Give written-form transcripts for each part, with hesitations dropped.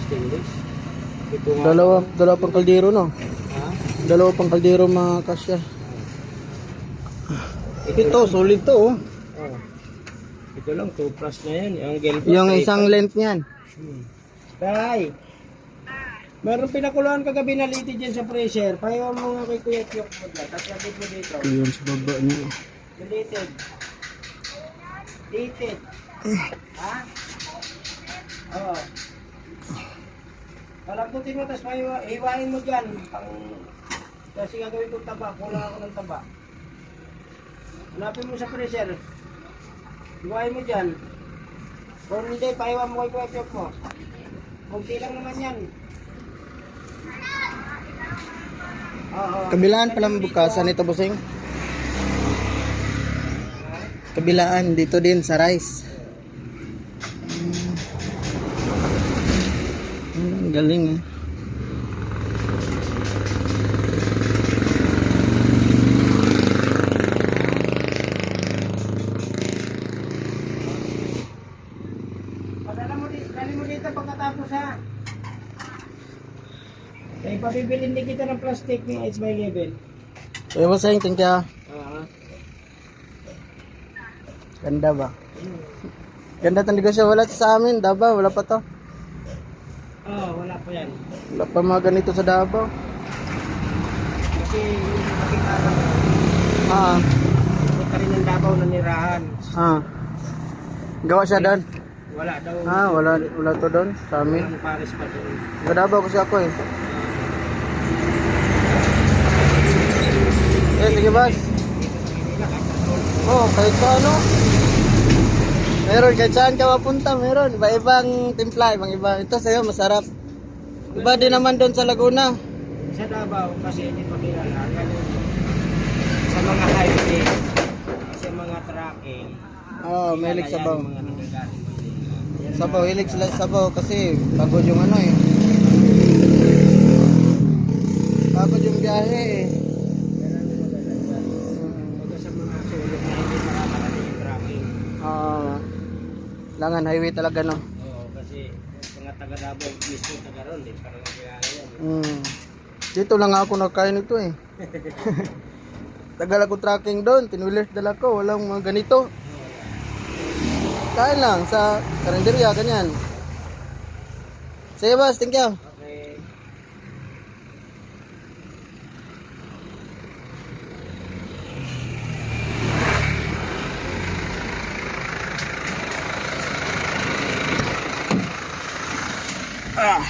stainless. Ito nga. Dalawa pang kaldero, no? Ha? Dalawa pang kaldero mga kasya. Ito, solid to, oh. Oh. Ito lang, 2 plus na yan. Ang gelbot. Yung isang length niyan. Tay! Meron pinakuluan kagabi na liti dyan sa pressure. Pahiwa mo nga kay Kuya Tiyok mo dyan. Tapos lapit mo dito. Yun sa baba niya. Deleted. Deleted. Ha? Oo. Palamputin mo, tapos hiwain mo dyan. Kasi gagawin kong taba. Kulang ako ng taba. Hanapin mo sa pressure. Hiwain mo dyan. Kung hindi, pahiwa mo kay Kuya Tiyok mo. Kunti lang naman yan. Oo. Kabilaan pala bukasan ito, bossing. Kabilaan dito din sa rice. Galing, eh. Dali mo dito pagkatapos, ha. Kaya pabibilin din kita ng plastic ni H by level. Eh, bossing, thank you. Oo. Ganda ba? Ganda itong negosyo. Wala sa amin, Davao. Wala pa to. Oo, wala pa yan. Wala pa mga ganito sa Davao. Kasi yung nakita ko, Ah, may ka rin ng Davao na nirahan. ah. Gawa siya doon. Wala daw. Ah, wala to doon sa amin. Walang Paris pa doon. Sa Davao kasi ako, eh. Eh, sige, boss. Oh, kahit sa ano. Meron, kahit saan ka mapunta, meron. Iba-ibang timpla, ibang-iba. Ito sa'yo, masarap. Iba din naman doon sa Laguna. Sa Davao kasi hindi pa kilala. Ganun. Sa mga highway, sa mga trucking. Oh, mahilig kilala sabaw. yan, mga nanggagaling doon. Sabaw, hilig sila sa sabaw kasi pagod yung ano, eh. Pagod yung biyahe, eh. Baga sa mga sulok na hindi makakarating yung trucking. Langan highway talaga, no? Oo, kasi mga taga Davao, mismo taga ron, din parang kilala yan. Dito lang ako nakain ito, eh. Tagal ako tracking doon, tinwilers dala ko, walang mga ganito. Kain lang sa karinderya, ganyan. Sige, boss, thank you. Okay.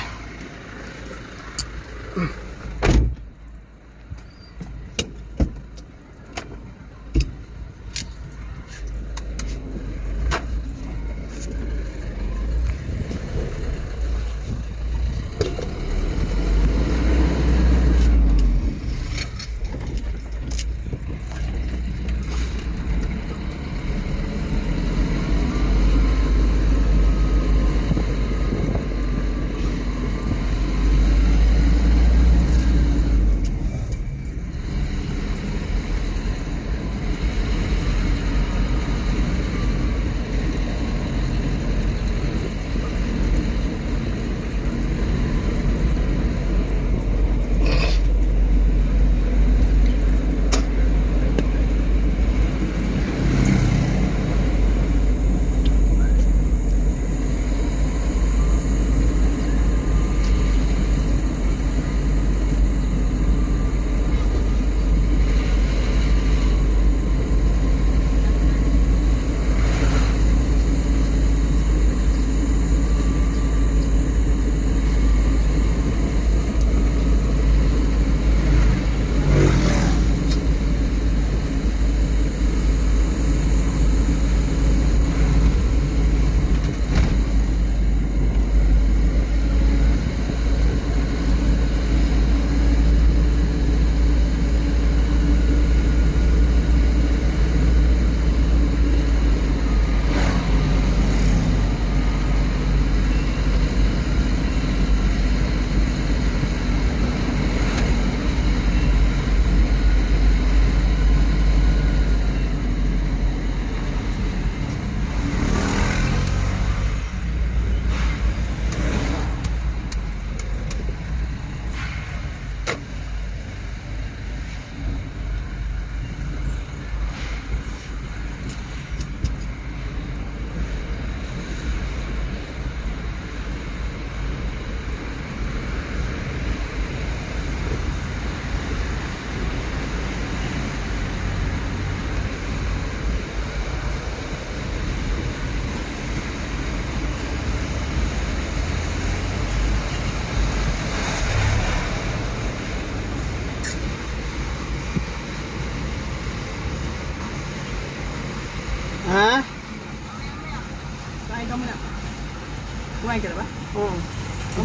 Kumain ka na ba? Oo.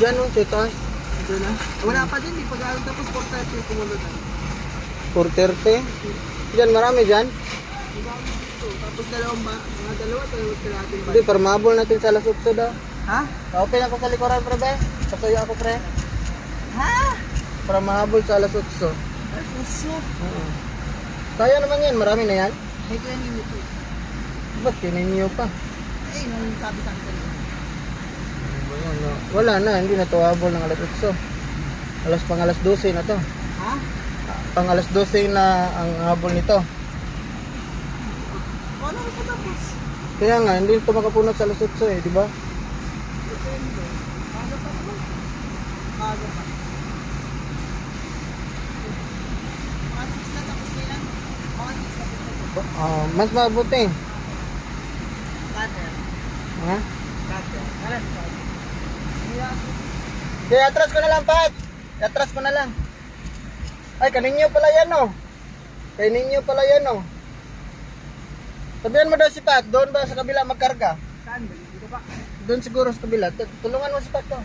Diyan nung chetas. Ito na. Wala pa din, pag-aaral tapos 4:30 kumulo na. 4:30. Diyan, marami dyan. Tapos mga dalawa kalahati ba? Hindi, para mahabol natin sa alas 8 daw. Ha? Open ako sa likuran, pre, be. Patuyo ako, pre. Ha? Para mahabol sa alas 8. Puso. Oo. Kaya naman yan, marami na yan. May 20 minutes. Ba't kininyo pa? Eh, nung sabi sa akin kanina. Wala na, hindi na to habol ng alas 8. Alas 12 na to. Ha? Pang alas 12 na ang habol nito. Paano mas matapos? Kaya nga, hindi ito makapunot sa alas 8 eh, di ba? Depende. Maaga pa naman. Maaga pa. Mga 6 na tapos na yan. Mga 6 tapos na yan. Mas mabuti. Cutter. Ha? Cutter. Alam ko. Kaya atras ko na lang, Pat. Atras ko na lang. Ay, kaninyo pala yan, oh. Kaninyo pala yan, oh. Sabihan mo daw si Pat, doon ba sa kabila magkarga? Saan ba? Dito pa. Doon siguro sa kabila. Tulungan mo si Pat, oh.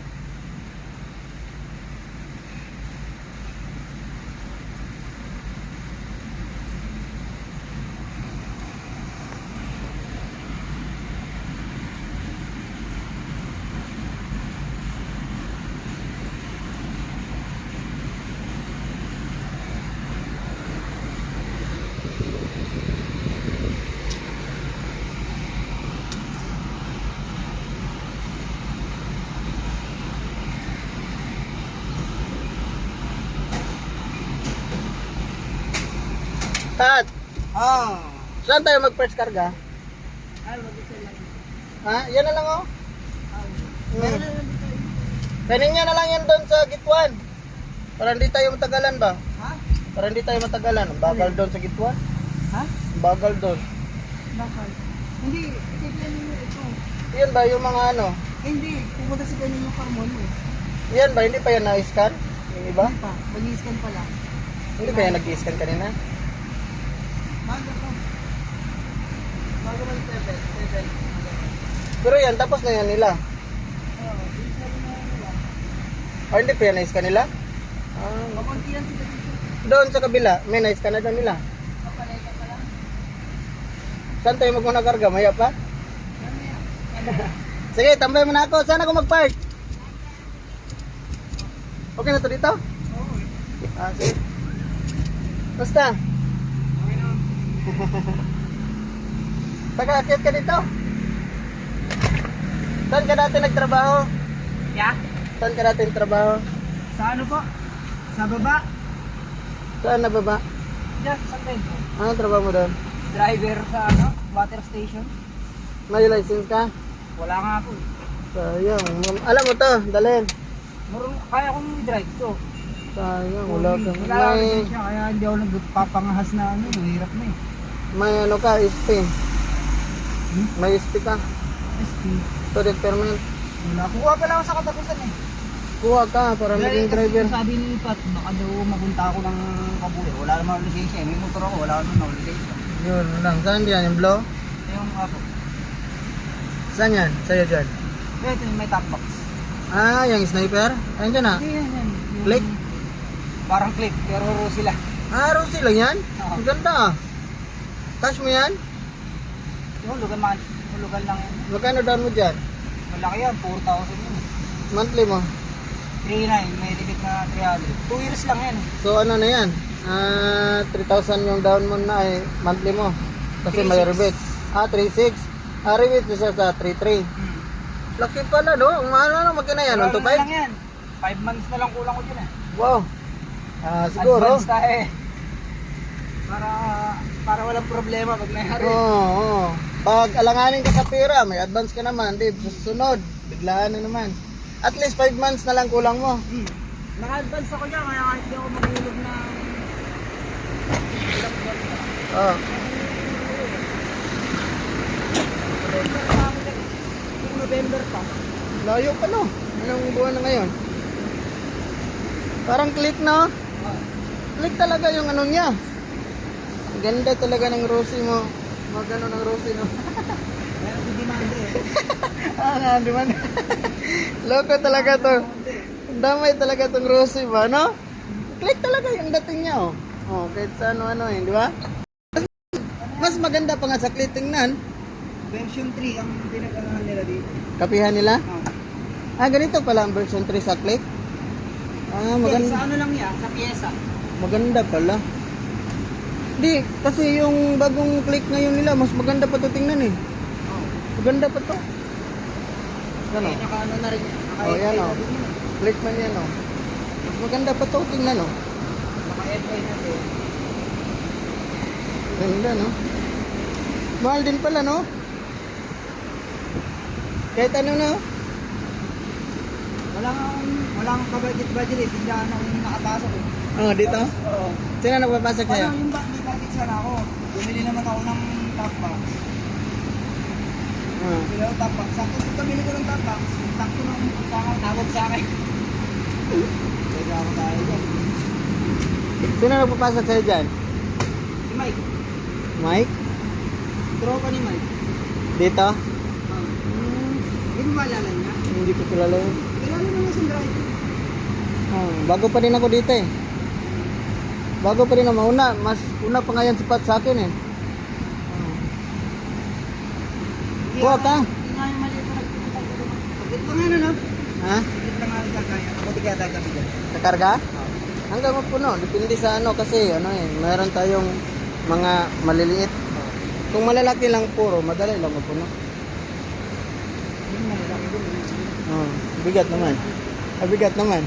Pat, Ah. saan tayo mag-first karga? Ay, mag-isa lang. Ha? Yan na lang, oh. Meron na lang dito. Kaninyo na lang yan doon sa gitwan. Para hindi tayo matagalan ba? Ha? Para hindi tayo matagalan. Ang bagal doon sa gitwan. Ha? Ang bagal doon. Bakal. Hindi, itignan niyo ito. Yan ba yung mga ano? Eh, hindi, pumunta si ganyan yung Carmon eh. Yan ba? Hindi pa yan na-scan? Yung iba? Hindi pa, mag-i-scan pa lang. Hindi pa yan nag-scan kanina? Bago pa. Bago man 7. Pero yan, tapos na yan nila. Oo, i-scan na nila. O hindi pa yan na-scan nila? Makunti yan sila dito. Doon sa kabila, may na-scan na doon nila. Kapalay ka pa lang. Saan tayo magmuna karga? Maya pa? Mamaya. Sige, tambay mo na ako. Saan ako mag-park? Okay na to dito? Oo. Sige. Basta? Okay na. Saka akit ka dito? Saan ka dati nagtrabaho? Yeah? Saan ka dati nagtrabaho? Sa ano po? Sa baba? Saan na baba? Diyan, sa Pedro. Anong trabaho mo doon? Driver sa ano? Water station? May license ka? Wala nga ako eh. Sayang. Alam mo to, dalhin. Kaya kong i-drive to. Sayang, wala kang. Wala akong lisensya, kaya hindi ako nagpapangahas na ano. Mahirap na eh. May ano ka, SP. May SP ka. SP. Student permit. Wala. Kukuha pala ako sa katapusan eh. Kuha ka para maging driver. Sabi ni Pat, baka daw mapunta ako ng Kabuli. Wala naman ako lisensya. May motor ako, wala naman ako lisensya. Yun lang. Saan yan? Yung blow? Yung ako. Saan yan? Sa'yo dyan? Ito yung may top box. Ah, yung sniper? Ayun dyan ah. Hindi yan. Yung Click? Parang click, pero sila. Ah, Rosie lang yan? Oo. Ang ganda ah. Cash mo yan? Yung hulugan lang yan. Magkano down mo dyan? Malaki yan, 4,000 yun. Monthly mo? 3,900, may limit na 300. 2 years lang yan. So ano na yan? 3,000 yung down mo na ay monthly mo. Kasi may 3,600. rebates. 3,600. Rebates siya sa 3,300. Laki pala no? Ang mahal na magkina yan? 1,2,500? lang yan. 5 months na lang kulang ko dyan eh. Wow. Siguro. Advance tayo eh. Para walang problema pag nangyari. Oo. Pag alanganin ka sa pera, may advance ka naman. Di, susunod. Biglaan na naman. At least 5 months na lang kulang mo. Naka-advance ako dyan, kaya kahit di ako maghulog na... Oo. November pa. Layo pa no. Anong buwan na ngayon? Parang click no? Click talaga yung ano niya. Ganda talaga ng Rosie mo. Magano ng Rosie no? Kaya hindi demanda eh. nga, di man. Loko talaga to. Damay talaga tong Rosy ba, no? Click talaga yung dating niya, oh. Oh, kahit sa ano-ano eh, di ba? Mas maganda pa nga sa click tingnan. Version 3 ang pinaganahan nila dito. Kapihan nila? Oh. Ah, ganito pala ang version 3 sa click. Ah, Sa maganda. ano lang yan, sa pyesa. Maganda pala. Di, kasi yung bagong click ngayon nila, mas maganda pa to tingnan eh. Oh. Maganda pa to. Ano? Naka-ano na rin. Oh, yan oh. Click man yan oh. Mas maganda pa to tingnan oh. Naka-FI na to. Ganda no? Mahal din pala no? Kahit ano no? Wala kang kabudget-budget eh. Biglaan akong nakapasok eh. Oh, dito? Oo. Sino nagpapasok sa'yo? Ano yung may budget sana ako. Bumili naman ako ng top box. Ah. Bumili ako top box. Sakto bumili ko ng top box. Sakto nung tawag sa akin. Kaya ako tayo dyan. Sino nagpapasok sa'yo dyan? Si Mike. Mike? Tropa ni Mike. Dito? Hindi mo maalala niya? Hindi ko kilala yun. Kilala naman si driver. Bago pa rin ako dito eh. Bago pa rin ako. Una pa nga yan sipat sa akin eh. Kuha ka? Hindi nga yung mali ko nagpapagod. Pagod pa nga na no? Ha? Pagod pa nga nagkakaya. Ako di kaya tayo kami dyan. Kakarga? Hanggang mapuno. Depende sa ano kasi ano eh. Mayroon tayong mga maliliit. Kung malalaki lang puro, madali lang mapuno. Yun nga, laki doon. Oh, bigat naman. Bigat naman.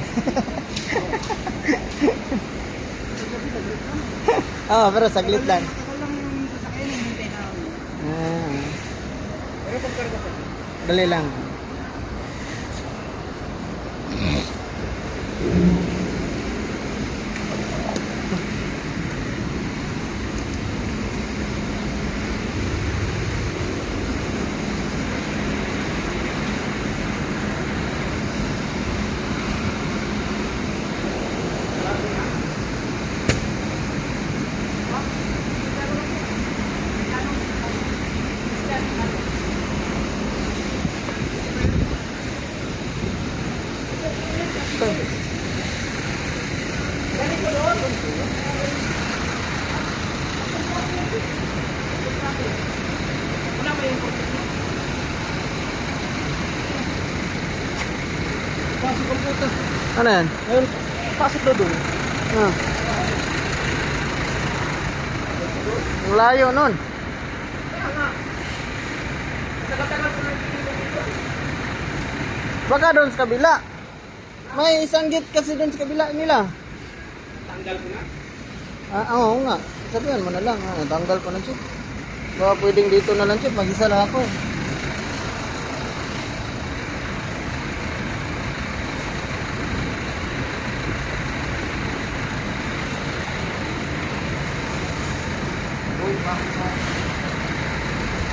Pero saglit lang. Matagal lang yung sasakyan eh. Hintay na ako. Ah, Pero pagkarga pa. dali lang. Possible po ito. Ano yan? Ayun, pasok na doon. Ah. Ang layo nun. Baka doon sa kabila. May isang gate kasi doon sa kabila nila. Tanggal ko na. Oo nga. Sabihan mo na lang. Tanggal ko na chip. Baka pwedeng dito na lang chip. Mag-isa lang ako. Uy, bakit?